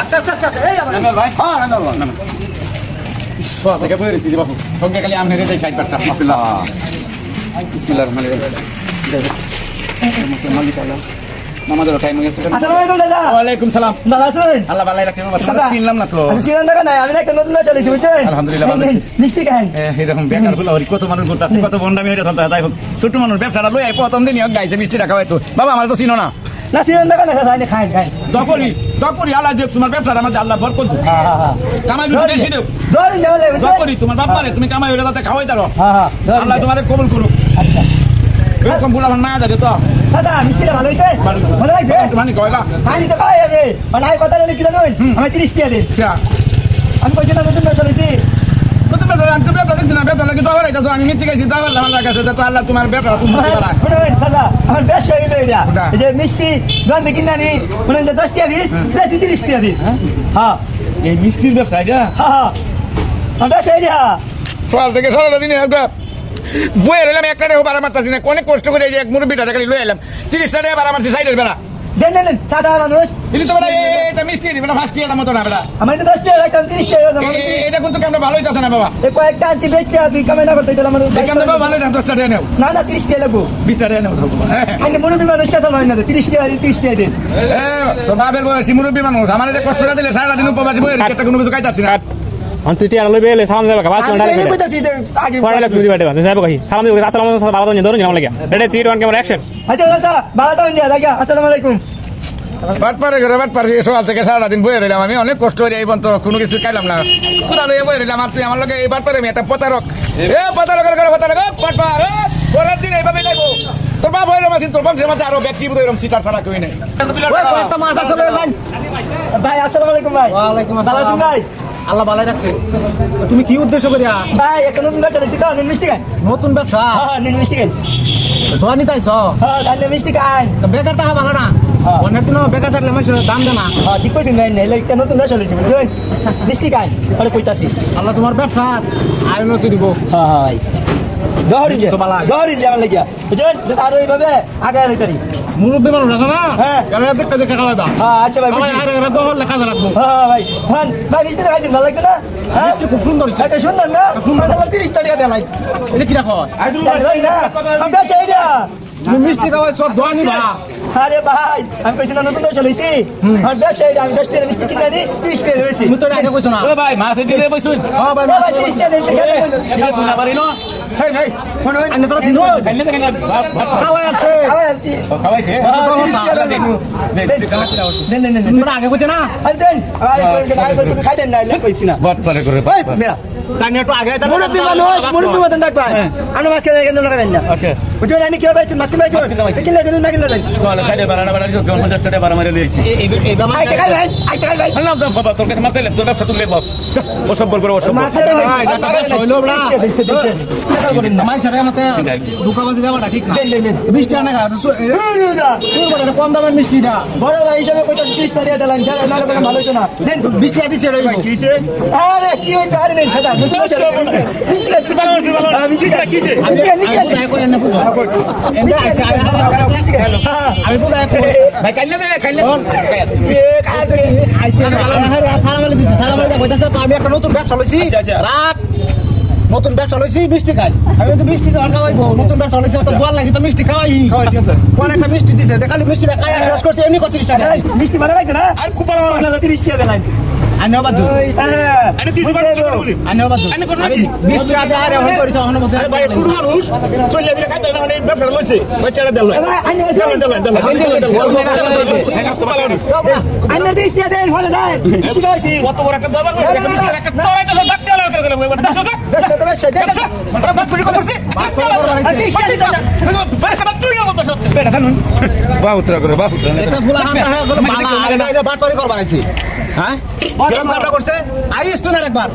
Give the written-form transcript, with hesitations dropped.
আস্তে আস্তে আস্তে এই আমার ভাই হ্যাঁ না সব থেকে বই রেছি বাবু সঙ্গে খালি আমি রেতে সাইড পাটটা বিসমিল্লাহ বিসমিল্লাহির রহমানির রহিম মালিক আল্লাহ নামাজের টাইম হয়ে গেছে। আসসালামু আলাইকুম দাদা। ওয়ালাইকুম সালাম। ভালো আছেন? আল্লাহ ভালো রাখছে। বাবা চিনলাম না তো। আচ্ছা চিনেন না কেন? আমি একটা নতুন চলে এসেছি বুঝছেন? আলহামদুলিল্লাহ ভালো আছি। মিষ্টি খান। এরকম বেকার ফুল আর কত মানুষ করতে আছে কত বন্ডামি হয়ে যাচ্ছে তাই হোক ছোট মানুষ ব্যবসাটা লই আই প্রথম দিনই গাইছে মিষ্টি রাখা হয়তো বাবা আমার তো চিনো না না চিনেন না কেন? খাই খাই খাই দকরি আল্লাহ দেব তোমার ব্যবসার আমাদের আল্লাহ বরকত দেব। হ্যাঁ হ্যাঁ কামাই বেশি দেব ধরে যাবে দকরি তোমার বাপ মারে তুমি কামাই হইলে তাতে খাওয়াই দাও। হ্যাঁ হ্যাঁ আল্লাহ তোমারে কবুল করুক। আচ্ছা এরকম বলা আমার মায়া দাঁড়িয়ে তো দাদা মিষ্টিটা ভালো হয়েছে ভালো লাগছে মানে কয়লা পানি তো খাই আমি মানে আই কথা বলে কি জানো আমি 30 টাকা দিন আমি কইছি না নতুন ব্যবসা লইছি নতুন ব্যবসা আমি তো ব্যবসা দেখছি না ব্যবসা লাগে তো আবার আইতাছো আমি মিষ্টি খাইছি তো আবার আমার কাছে তো আল্লাহ তোমার ব্যবসা তুমি দিতে পারা দাদা আমার ব্যবসা হইলো এটা এই যে মিষ্টি দোকান থেকে কিনে আনি মানে 10 টাকা পিস বেশি 30 টাকা পিস হ্যাঁ এই মিষ্টির ব্যবসা এটা হ্যাঁ আমার ব্যবসা এটা সকাল থেকে সারা দিন একবার বইয়ের এলাম একটা বাড়া মারতাছি না অনেক কষ্ট করে এক মুরব্বীটা খালি লই এলাম 30 টাকা বাড়া মারছি সাইডের বেলা দেন দেন সাদা মানুষ এটা তো এটা মিষ্টি এটা ফার্স্ট ইয়ার মতো না বেলা আমার তো 10 টাকা রাখতাম 30 টাকা এটা কিন্তু কেমন ভালো হইতাছে না বাবা এই কয়েকটা আনছি বেচছে তুই কামে না করতে দিলাম আমার কেমন বাবা ভালো না 10 টাকা নাও না না 30 টাকা লাগবো 20 টাকা নাও আমি মুরব্বী মানুষ কথা লয় না 30 টাকা দেন তো বাবার বয়স মুরব্বী মানুষ আমার যে কষ্টটা দিলে সারা দিন উপবাসী বইয়ের একটা কোনো কিছু খাইতাছি না তুই আলো বেলে সালাম দেবা বাবা চন্ডা লাগে কইতাছি আগে পড়ালে তুই দিবাতে বাদ যাবে কই সালাম দেবা আসসালামু আলাইকুম বাবা তো ধরুন নাম লাগে রেডি 3 2 1 ক্যামেরা অ্যাকশন আচ্ছা দাদা বাবাটা হইয়া লাগা আসসালামু আলাইকুম বাট পারে সকাল থেকে সারা দিন বইয়ে রইলাম আমি অনেক কষ্ট করে এই পর্যন্ত কোনো কিছু খাইলাম না কোথা লইয়া বইয়ে রইলাম আর তুই আমার লগে এই বাট পারে আমি একটা প্রতারক প্রতারকের করে প্রতারক বাট পারে পরের দিন এইভাবে লাগবো তোর বাপ হইলো মাসিন তোর বংশের মধ্যে আরো ব্যক্তি বোধ এরকম সিটার ছাড়া কেউ নেই ভাই আসসালামু আলাইকুম ভাই ওয়ালাইকুম আসসালাম ভাই আল্লাহ ভালো রাখছে তুমি কি উদ্দেশ্য করিয়া ভাই একটা নতুন ব্যবসা লইছি তো মিষ্টি খাই নতুন ব্যবসা হ্যাঁ মিষ্টি খাই ধোয়ানি তাইছ হ্যাঁ তাহলে মিষ্টি খাই বেকার টাকা ভালো না অনেক দিন বেকার থাকলে মানুষের দাম দেয় না হ্যাঁ ঠিক কইছেন ভাই নাইলে একটা নতুন ব্যবসা লইছি বুঝছেন মিষ্টি খাই আরে কইতাছি আল্লাহ তোমার ব্যবসা আয় উন্নতি দিব হ্যাঁ হ্যাঁ দহরি যাওয়ার লাগিয়া বুঝছেন আরো এইভাবে আগে আগাই মুরব্বী মানুষ আছে না হ্যাঁ দেখতে দেখে খাওয়া দাও আচ্ছা ভাই লেখা রাখবো হ্যাঁ ভাই হ্যাঁ ভাই মিষ্টি খাইছেন ভালো লাগছে না হ্যাঁ খুব সুন্দর এটা সুন্দর না 30 টাকা দেয় নাই এটা কি রাখো তুমি মিষ্টি খাওয়াই সব ধোয়ানি ভা আরে ভাই আমি কইছি না নতুন ব্যবসা লইছি আর ব্যবসা আমি 10 টাকা মিষ্টি কিনে আনি 30 টাকা হইছে তুমি তো আগে কইছো না ও ভাই মাছ দিতে কইছুন হ্যাঁ ভাই মাছ 30 টাকা দিতে তুমি না পারি না হেই হেই কোন আন্নে তো চিনো খাইলে দেখেন খাওয়াই আছে খাওয়াইছে 30 টাকা দেন তুমি আগে কইছো না আরে দেন আরে তুমি খাই দেন না কইছি না বাট পারে করে ভাই মেরা তানি একটু আগে তাহলে মুরব্বি মানুষ মুরব্বি মতন ডাক ভাই আমি মাছ কেন কেন লাগাবেন না ওকে বুঝো না কি হবে মাছ কেন কি লাগে না কি লাগে সোয়ালে সাইডে বাড়ানা বাড়ানি তো 50 টাকা বাড়া মারে লইছি এই বাবা আই টাকা ভাই আল্লাহ বাবা তোর কাছে মাছ লে তোর ব্যবসা তুললে বাপ ও সব বল করে ও সব ভাই টাকা হইলো বড়া মাই সারে আমাতে দুকাবাজি দেওয়াটা ঠিক না দেন 20 টাকা না তোর বড় কম দামের মিষ্টি না বড় ভাই হিসাবে কইতা 30 টাকা দিলাম যারা না করে ভালো হইতো না দেন 20 টাকা দিছে রে ভাই কিছে আরে কি হইতো আরে নেই দাদা আমি ভাই কাইলে খাইলে আমি একটা নতুন ব্যবসা লইছি নতুন ব্যবসা লইছি মিষ্টি খাই আমি তো মিষ্টি খাওয়াইবো নতুন ব্যবসা লইছি তো ভালো লাগে তো মিষ্টি খাওয়াই ঠিক আছে কোন একটা মিষ্টি দিছে দেখালি মিষ্টিটা খাই শেষ করছে এমনি 30 টাকা মিষ্টি ভালো লাগে না আর খুব ভালো লাগে 30 টাকা দেন আনে বাদু আনে 30 টাকা বলি আনে বাদু আনে কোন 20 টাকা দে আরে হই করিছ হন মধ্যে ভাই ছোট মানুষ চলে যাবি খাইতে না মানে ব্যবসা লইছে বাচ্চাটা দেল আনে আনে 30 টাকা দেন ভালো দেয় মিষ্টি খাইছি কত বড় একটা দরবার একটা তোরাই তো ডাক দেলা করে গেল বাহুত্রা করে বাহুত্রা এটা ফুলা হামটা হয়ে গেল বালা এটা বাটপারি করবা আইছি হ্যাঁ করছে আইস তো না একবার